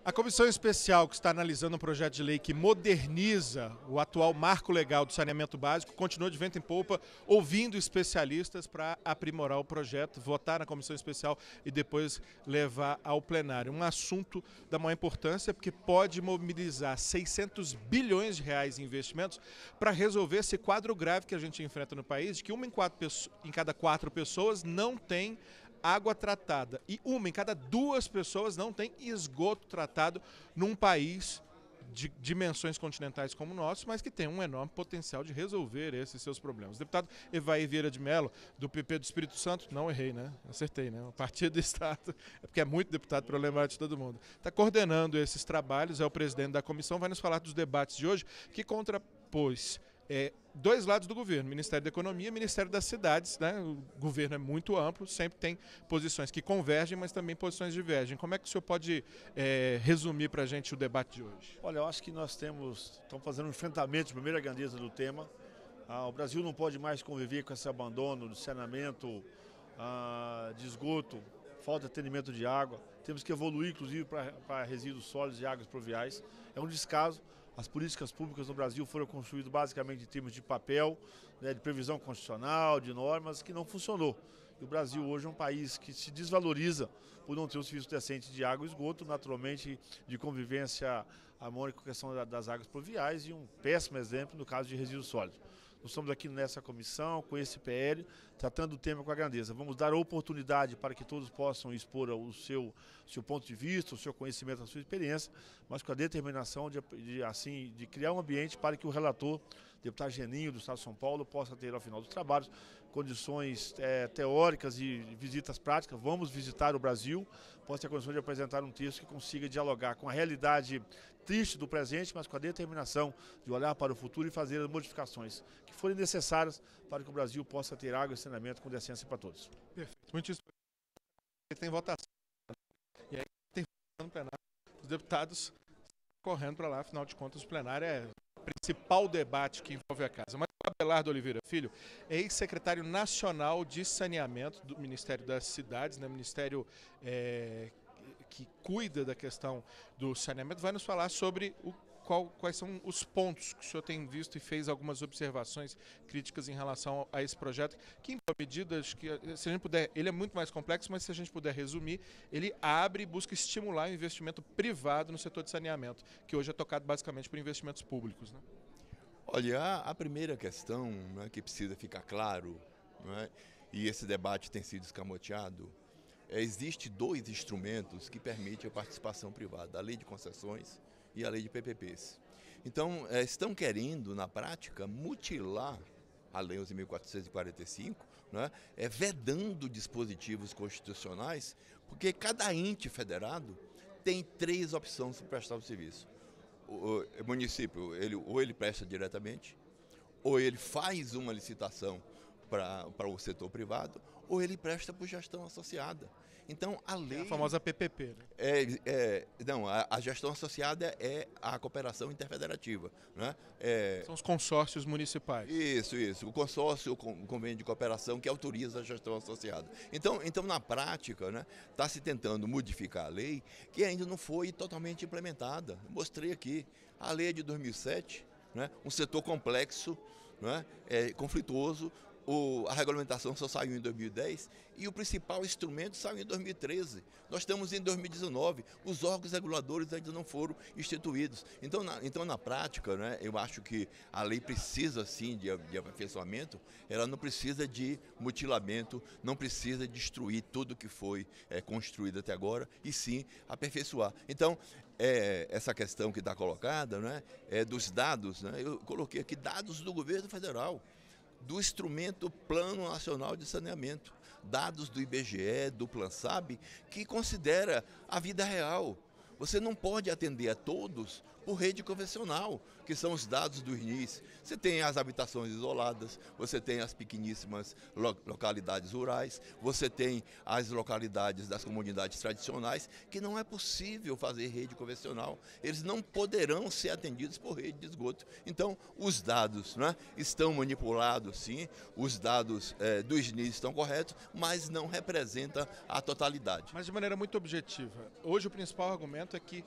A comissão especial que está analisando um projeto de lei que moderniza o atual marco legal do saneamento básico continua de vento em popa, ouvindo especialistas para aprimorar o projeto, votar na comissão especial e depois levar ao plenário. Um assunto da maior importância porque pode mobilizar 600 bilhões de reais em investimentos para resolver esse quadro grave que a gente enfrenta no país, de que uma em cada quatro pessoas não tem água tratada e uma em cada duas pessoas não tem esgoto tratado num país de dimensões continentais como o nosso, mas que tem um enorme potencial de resolver esses seus problemas. O deputado Evair Vieira de Mello, do PP do Espírito Santo, não errei, né? Acertei, né? O Partido do Estado, é porque é muito deputado para lembrar de todo mundo. Está coordenando esses trabalhos, é o presidente da comissão, vai nos falar dos debates de hoje, que contrapôs dois lados do governo, Ministério da Economia e Ministério das Cidades, né? O governo é muito amplo, sempre tem posições que convergem, mas também posições divergem. Como é que o senhor pode resumir para a gente o debate de hoje? Olha, eu acho que estamos fazendo um enfrentamento de primeira grandeza do tema. O Brasil não pode mais conviver com esse abandono de saneamento, de esgoto, falta de atendimento de água. Temos que evoluir, inclusive, para resíduos sólidos e águas pluviais. É um descaso. As políticas públicas no Brasil foram construídas basicamente em termos de papel, né, de previsão constitucional, de normas, que não funcionou. E o Brasil hoje é um país que se desvaloriza por não ter um serviço decente de água e esgoto, naturalmente de convivência harmônica com a questão das águas pluviais e um péssimo exemplo no caso de resíduos sólidos. Nós estamos aqui nessa comissão, com esse PL, tratando o tema com a grandeza. Vamos dar oportunidade para que todos possam expor o seu ponto de vista, o seu conhecimento, a sua experiência, mas com a determinação de criar um ambiente para que o relator, deputado Geninho, do Estado de São Paulo, possa ter, ao final dos trabalhos, condições teóricas e visitas práticas. Vamos visitar o Brasil, possa ter condições de apresentar um texto que consiga dialogar com a realidade triste do presente, mas com a determinação de olhar para o futuro e fazer as modificações que forem necessárias para que o Brasil possa ter água e saneamento com decência para todos. Perfeito. Muitíssimo. Tem votação. E aí tem votação no plenário. Os deputados correndo para lá, afinal de contas, o plenário é o principal debate que envolve a casa. Mas o Abelardo Oliveira Filho é ex-secretário nacional de saneamento do Ministério das Cidades, né? Ministério que cuida da questão do saneamento, vai nos falar sobre quais são os pontos que o senhor tem visto e fez algumas observações críticas em relação a esse projeto, que em medidas que, se a gente puder, ele é muito mais complexo, mas se a gente puder resumir, ele abre e busca estimular o investimento privado no setor de saneamento, que hoje é tocado basicamente por investimentos públicos, né? Olha, a primeira questão, né, que precisa ficar claro, né, e esse debate tem sido escamoteado, existe dois instrumentos que permitem a participação privada, a lei de concessões e a lei de PPPs. Então, estão querendo, na prática, mutilar a lei 11.445, né, vedando dispositivos constitucionais, porque cada ente federado tem três opções para prestar o serviço. O município, ou ele presta diretamente, ou ele faz uma licitação para o setor privado, ou ele presta por gestão associada. Então, a lei... É a famosa PPP, né? A gestão associada é a cooperação interfederativa, né? São os consórcios municipais. Isso. O consórcio, o convênio de cooperação que autoriza a gestão associada. Então na prática, né, está se tentando modificar a lei que ainda não foi totalmente implementada. Eu mostrei aqui, a lei é de 2007, né, um setor complexo, né, conflituoso. A regulamentação só saiu em 2010 e o principal instrumento saiu em 2013. Nós estamos em 2019, os órgãos reguladores ainda não foram instituídos. Então na prática, né, eu acho que a lei precisa sim de aperfeiçoamento, ela não precisa de mutilamento, não precisa destruir tudo que foi construído até agora, e sim aperfeiçoar. Então, essa questão que está colocada, né, dos dados, né, eu coloquei aqui dados do governo federal, do instrumento Plano Nacional de Saneamento, dados do IBGE, do PlanSab, que considera a vida real. Você não pode atender a todos por rede convencional, que são os dados do INIS. Você tem as habitações isoladas, você tem as pequeníssimas localidades rurais, você tem as localidades das comunidades tradicionais, que não é possível fazer rede convencional. Eles não poderão ser atendidos por rede de esgoto. Então, os dados, né, estão manipulados, sim, os dados do INIS estão corretos, mas não representam a totalidade. Mas de maneira muito objetiva, hoje o principal argumento é que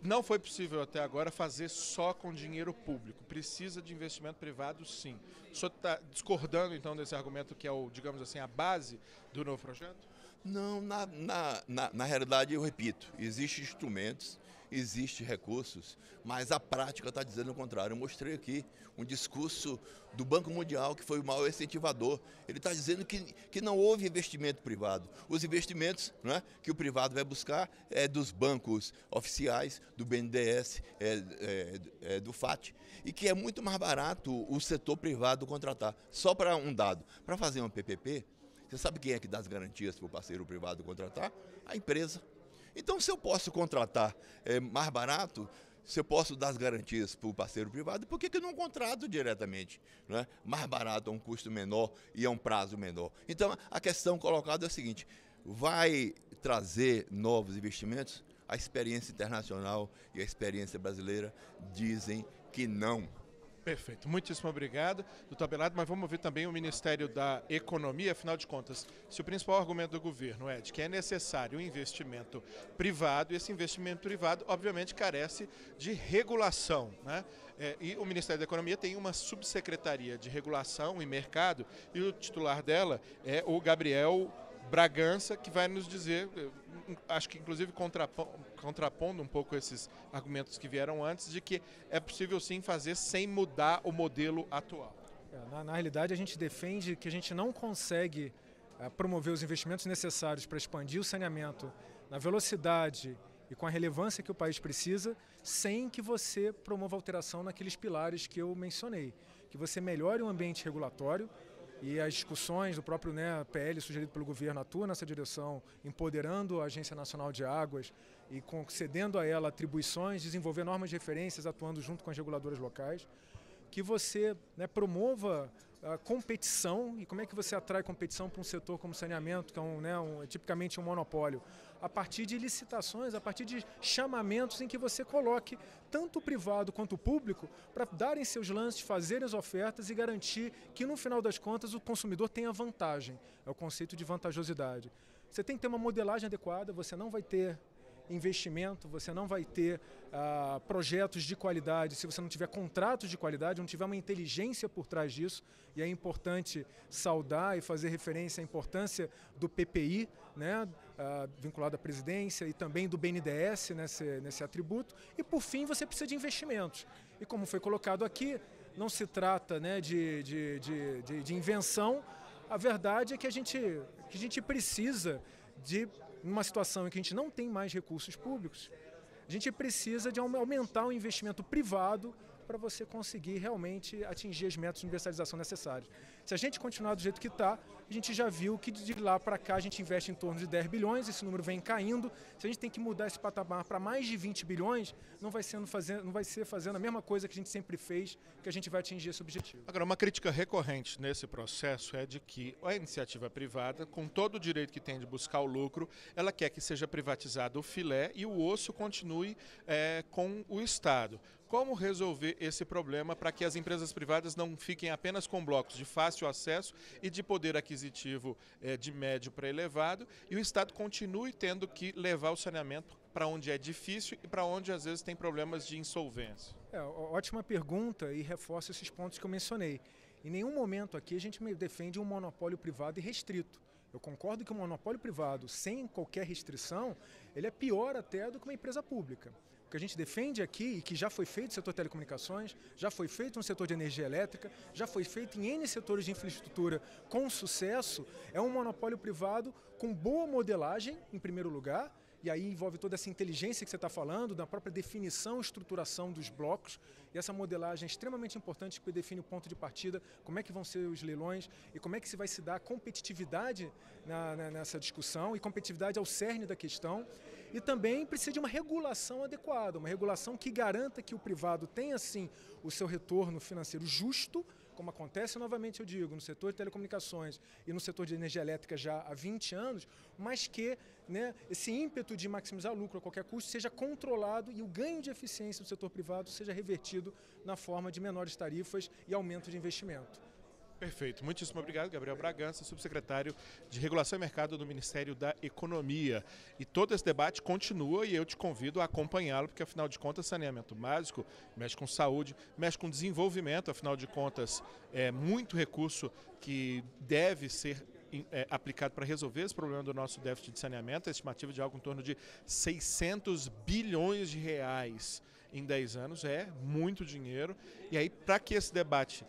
Não foi possível até agora fazer só com dinheiro público. Precisa de investimento privado, sim. O senhor está discordando, então, desse argumento que é, digamos assim, a base do novo projeto? Não, na realidade, eu repito, existem instrumentos, existem recursos, mas a prática está dizendo o contrário. Eu mostrei aqui um discurso do Banco Mundial, que foi o maior incentivador. Ele está dizendo que não houve investimento privado. Os investimentos, né, que o privado vai buscar é dos bancos oficiais, do BNDES, do FAT, e que é muito mais barato o setor privado contratar. Só para um dado, para fazer uma PPP, você sabe quem é que dá as garantias para o parceiro privado contratar? A empresa. Então, se eu posso contratar mais barato, se eu posso dar as garantias para o parceiro privado, por que eu não contrato diretamente? Né? Mais barato, a um custo menor e a um prazo menor. Então, a questão colocada é a seguinte: vai trazer novos investimentos? A experiência internacional e a experiência brasileira dizem que não. Perfeito. Muitíssimo obrigado, doutor Abelardo, mas vamos ouvir também o Ministério da Economia. Afinal de contas, se o principal argumento do governo é de que é necessário um investimento privado, e esse investimento privado, obviamente, carece de regulação, né? E o Ministério da Economia tem uma subsecretaria de regulação e mercado, e o titular dela é o Gabriel Bragança, que vai nos dizer, acho que inclusive contrapondo um pouco esses argumentos que vieram antes, de que é possível sim fazer sem mudar o modelo atual. Na realidade, a gente defende que a gente não consegue promover os investimentos necessários para expandir o saneamento na velocidade e com a relevância que o país precisa, sem que você promova alteração naqueles pilares que eu mencionei. Que você melhore o ambiente regulatório. E as discussões do próprio PL sugerido pelo governo atua nessa direção, empoderando a Agência Nacional de Águas e concedendo a ela atribuições, desenvolver normas de referências, atuando junto com as reguladoras locais. Que você promova a competição. E como é que você atrai competição para um setor como saneamento, que é tipicamente um monopólio? A partir de licitações, a partir de chamamentos em que você coloque tanto o privado quanto o público para darem seus lances, fazerem as ofertas e garantir que, no final das contas, o consumidor tenha vantagem. É o conceito de vantajosidade. Você tem que ter uma modelagem adequada, você não vai ter investimento, você não vai ter projetos de qualidade se você não tiver contratos de qualidade, não tiver uma inteligência por trás disso. E é importante saudar e fazer referência à importância do PPI, vinculado à presidência, e também do BNDES nesse atributo. E, por fim, você precisa de investimentos. E, como foi colocado aqui, não se trata de invenção. A verdade é que a gente precisa de, numa situação em que a gente não tem mais recursos públicos, a gente precisa de aumentar o investimento privado para você conseguir realmente atingir as metas de universalização necessárias. Se a gente continuar do jeito que está, a gente já viu que de lá para cá a gente investe em torno de 10 bilhões, esse número vem caindo. Se a gente tem que mudar esse patamar para mais de 20 bilhões, não vai ser fazendo a mesma coisa que a gente sempre fez, que a gente vai atingir esse objetivo. Agora, uma crítica recorrente nesse processo é de que a iniciativa privada, com todo o direito que tem de buscar o lucro, ela quer que seja privatizado o filé e o osso continue com o Estado. Como resolver esse problema para que as empresas privadas não fiquem apenas com blocos de fácil acesso e de poder aquisitivo de médio para elevado, e o Estado continue tendo que levar o saneamento para onde é difícil e para onde às vezes tem problemas de insolvência? Ótima pergunta, e reforço esses pontos que eu mencionei. Em nenhum momento aqui a gente defende um monopólio privado e restrito. Eu concordo que o monopólio privado, sem qualquer restrição, ele é pior até do que uma empresa pública. O que a gente defende aqui, e que já foi feito no setor de telecomunicações, já foi feito no setor de energia elétrica, já foi feito em N setores de infraestrutura com sucesso, é um monopólio privado com boa modelagem, em primeiro lugar, e aí envolve toda essa inteligência que você está falando, da própria definição e estruturação dos blocos, e essa modelagem é extremamente importante, porque define o ponto de partida, como é que vão ser os leilões e como é que se vai se dar competitividade nessa discussão, e competitividade é o cerne da questão. E também precisa de uma regulação adequada, uma regulação que garanta que o privado tenha, sim, o seu retorno financeiro justo, como acontece, novamente eu digo, no setor de telecomunicações e no setor de energia elétrica já há 20 anos, mas que esse ímpeto de maximizar lucro a qualquer custo seja controlado e o ganho de eficiência do setor privado seja revertido na forma de menores tarifas e aumento de investimento. Perfeito. Muitíssimo obrigado, Gabriel Bragança, subsecretário de Regulação e Mercado do Ministério da Economia. E todo esse debate continua e eu te convido a acompanhá-lo, porque afinal de contas, saneamento básico mexe com saúde, mexe com desenvolvimento, afinal de contas, é muito recurso que deve ser aplicado para resolver esse problema do nosso déficit de saneamento, a estimativa de algo em torno de 600 bilhões de reais em 10 anos, é muito dinheiro. E aí, para que esse debate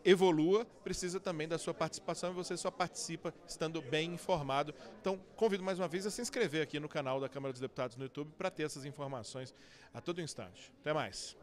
evolua, precisa também da sua participação e você só participa estando bem informado. Então, convido mais uma vez a se inscrever aqui no canal da Câmara dos Deputados no YouTube para ter essas informações a todo instante. Até mais.